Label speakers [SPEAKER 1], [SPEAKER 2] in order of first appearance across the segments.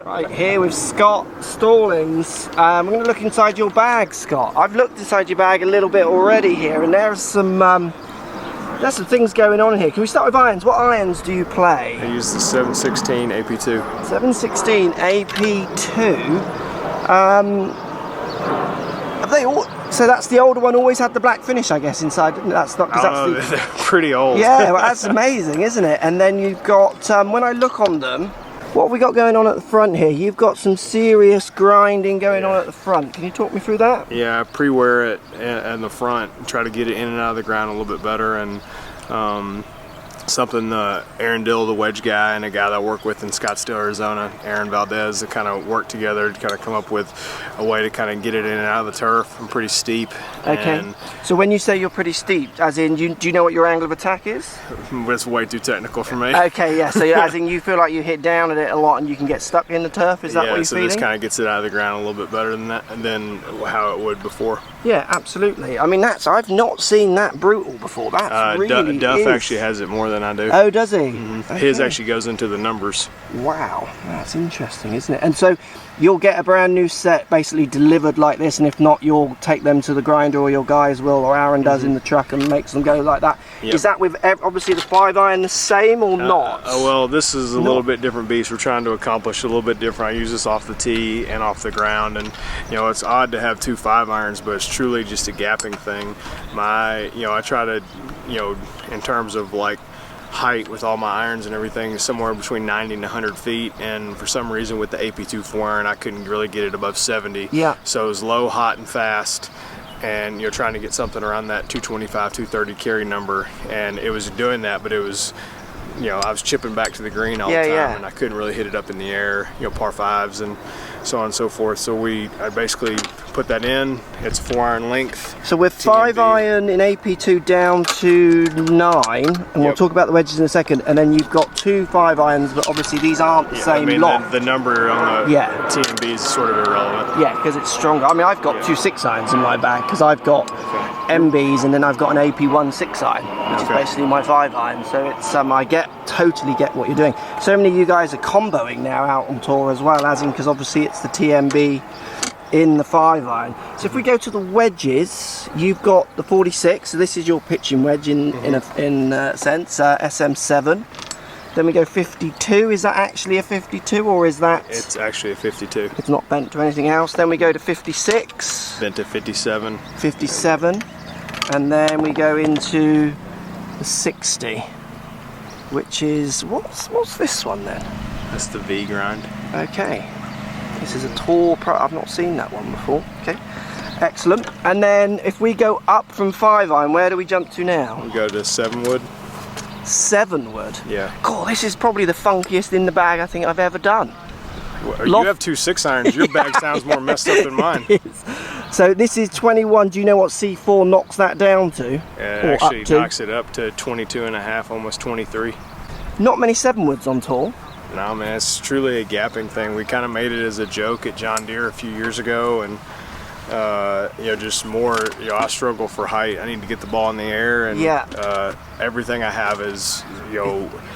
[SPEAKER 1] Right, here with Scott Stallings. We're going to look inside your bag, Scott. I've looked inside your bag a little bit already here, and there's some things going on here. Can we start with irons? What irons do you play?
[SPEAKER 2] I use the 716 AP2.
[SPEAKER 1] 716 AP2. Have they all? So that's the older one. Always had the black finish, I guess, inside. That's not.
[SPEAKER 2] I don't know, they're pretty old.
[SPEAKER 1] Yeah, well, that's amazing, isn't it? And then you've got. When I look on them. What have we got going on at the front here? You've got some serious grinding going on at the front. Can you talk me through that?
[SPEAKER 2] Yeah, I pre-wear it in the front, try to get it in and out of the ground a little bit better, and something Aaron Dill, the wedge guy, and a guy that I work with in Scottsdale, Arizona, Aaron Valdez, to kind of work together to kind of come up with a way to kind of get it in and out of the turf. I'm pretty steep.
[SPEAKER 1] Okay. And so when you say you're pretty steep, as in, do you know what your angle of attack is?
[SPEAKER 2] It's way too technical for me.
[SPEAKER 1] Okay, yeah. So as in, you feel like you hit down at it a lot and you can get stuck in the turf. Is that what you're feeling?
[SPEAKER 2] Yeah. So this kind of gets it out of the ground a little bit better than that, and then how it would before.
[SPEAKER 1] Yeah, absolutely. I mean, I've not seen that brutal before. That's really
[SPEAKER 2] Duff actually has it more than I do.
[SPEAKER 1] Oh, does he?
[SPEAKER 2] Mm-hmm. Okay. His actually goes into the numbers.
[SPEAKER 1] Wow, that's interesting, isn't it? And so you'll get a brand new set basically delivered like this, and if not, you'll take them to the grinder, or your guys will, or Aaron does in the truck and makes them go like that. Yep. Is that with obviously the 5-iron the same or not?
[SPEAKER 2] Well, this is a little bit different beast. We're trying to accomplish a little bit different. I use this off the tee and off the ground, and it's odd to have two 5-irons, but it's truly just a gapping thing. I try to, in terms of like height with all my irons and everything, somewhere between 90 and 100 feet, and for some reason with the AP2 4-iron I couldn't really get it above 70.
[SPEAKER 1] Yeah.
[SPEAKER 2] So it was low, hot, and fast, and you're trying to get something around that 225, 230 carry number, and it was doing that, but it was, I was chipping back to the green all the time, and I couldn't really hit it up in the air, par 5s and so on and so forth. So I basically put that in. It's 4-iron length.
[SPEAKER 1] So we're 5-iron in AP2 down to 9, and we'll talk about the wedges in a second. And then you've got two 5-irons, but obviously these aren't the same loft.
[SPEAKER 2] The number on the TMB is sort of irrelevant.
[SPEAKER 1] Yeah, because it's stronger. I mean, I've got two 6-irons in my bag because I've got MBs, and then I've got an AP1 6-iron, which is basically my 5-iron. So it's I totally get what you're doing. So many of you guys are comboing now out on tour as well, as in, because obviously it's the TMB in the 5-iron. So if we go to the wedges, you've got the 46. So this is your pitching wedge in a sense, SM7. Then we go 52. Is that actually a 52, or is that?
[SPEAKER 2] It's actually a 52.
[SPEAKER 1] It's not bent to anything else. Then we go to 56.
[SPEAKER 2] Bent to 57.
[SPEAKER 1] 57, and then we go into the 60, which is what's this one then?
[SPEAKER 2] That's the V grind.
[SPEAKER 1] Okay. This is a tall I've not seen that one before. Okay, excellent. And then if we go up from 5-iron, where do we jump to now?
[SPEAKER 2] We go to 7-wood.
[SPEAKER 1] 7-wood?
[SPEAKER 2] Yeah.
[SPEAKER 1] God, this is probably the funkiest in the bag I think I've ever done.
[SPEAKER 2] Well, you have two 6-irons. Your bag sounds more messed up than mine.
[SPEAKER 1] So this is 21. Do you know what C4 knocks that down to?
[SPEAKER 2] It actually knocks it up to 22 and a half, almost 23. Not
[SPEAKER 1] many 7-woods on tour.
[SPEAKER 2] No, man, it's truly a gapping thing. We kind of made it as a joke at John Deere a few years ago, and just more, I struggle for height. I need to get the ball in the air, and everything I have is,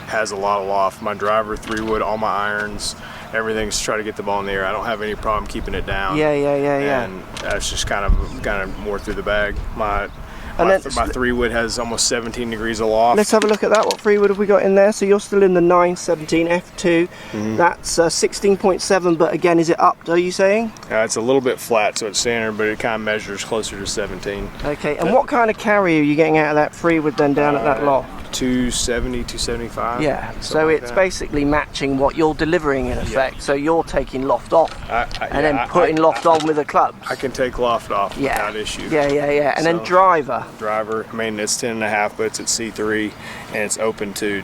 [SPEAKER 2] has a lot of loft. My driver, 3-wood, all my irons, everything's to try to get the ball in the air. I don't have any problem keeping it down.
[SPEAKER 1] Yeah.
[SPEAKER 2] And that's just kind of more through the bag. My 3-wood has almost 17 degrees of loft.
[SPEAKER 1] Let's have a look at that. What 3-wood have we got in there? So you're still in the 917 F2. That's 16.7, but again, is it up, are you saying?
[SPEAKER 2] It's a little bit flat, so it's standard, but it kind of measures closer to 17.
[SPEAKER 1] Okay, and what kind of carry are you getting out of that 3-wood then down at that loft?
[SPEAKER 2] 270, 275.
[SPEAKER 1] Yeah, so it's basically matching what you're delivering in effect. So you're taking loft off and then putting loft on with the clubs.
[SPEAKER 2] I can take loft off without issue.
[SPEAKER 1] Yeah. And then driver,
[SPEAKER 2] I mean, it's 10 and a half, but it's at C3, and it's open to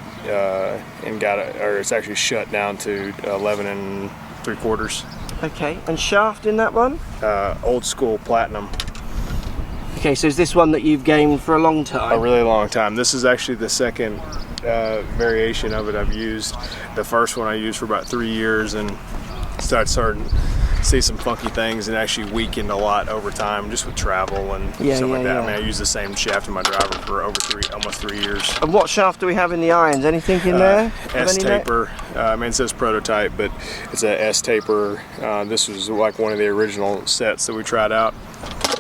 [SPEAKER 2] it's actually shut down to 11 and 3/4.
[SPEAKER 1] Okay, and shaft in that one?
[SPEAKER 2] Old school platinum.
[SPEAKER 1] Okay, so is this one that you've gamed for a long time?
[SPEAKER 2] A really long time. This is actually the second variation of it I've used. The first one I used for about 3 years, and started see some funky things, and actually weakened a lot over time just with travel and stuff like that. I mean, I use the same shaft in my driver for over almost 3 years.
[SPEAKER 1] And what shaft do we have in the irons? Anything in there?
[SPEAKER 2] S taper. I mean, it says prototype, but it's a S taper. This was like one of the original sets that we tried out.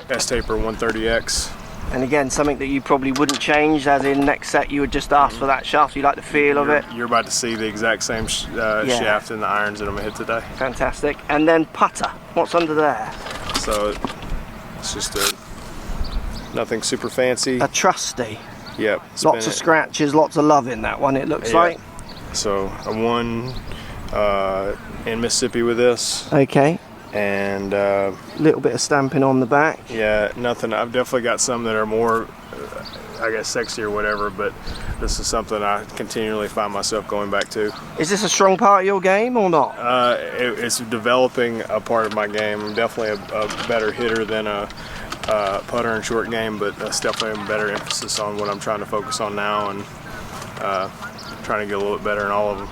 [SPEAKER 2] S taper 130X.
[SPEAKER 1] And again, something that you probably wouldn't change, as in next set you would just ask for that shaft. You like the feel of it.
[SPEAKER 2] You're about to see the exact same shaft in the irons that I'm gonna hit today.
[SPEAKER 1] Fantastic. And then putter. What's under there?
[SPEAKER 2] So it's just nothing super fancy.
[SPEAKER 1] A trusty.
[SPEAKER 2] Yep.
[SPEAKER 1] Lots of scratches, lots of love in that one, it looks like.
[SPEAKER 2] So I won in Mississippi with this.
[SPEAKER 1] Okay.
[SPEAKER 2] And
[SPEAKER 1] little bit of stamping on the back.
[SPEAKER 2] Yeah, nothing. I've definitely got some that are more, I guess, sexy or whatever, but this is something I continually find myself going back to.
[SPEAKER 1] Is this a strong part of your game or not?
[SPEAKER 2] It's developing a part of my game. I'm definitely a better hitter than a putter and short game, but that's definitely a better emphasis on what I'm trying to focus on now, and trying to get a little bit better in all of them.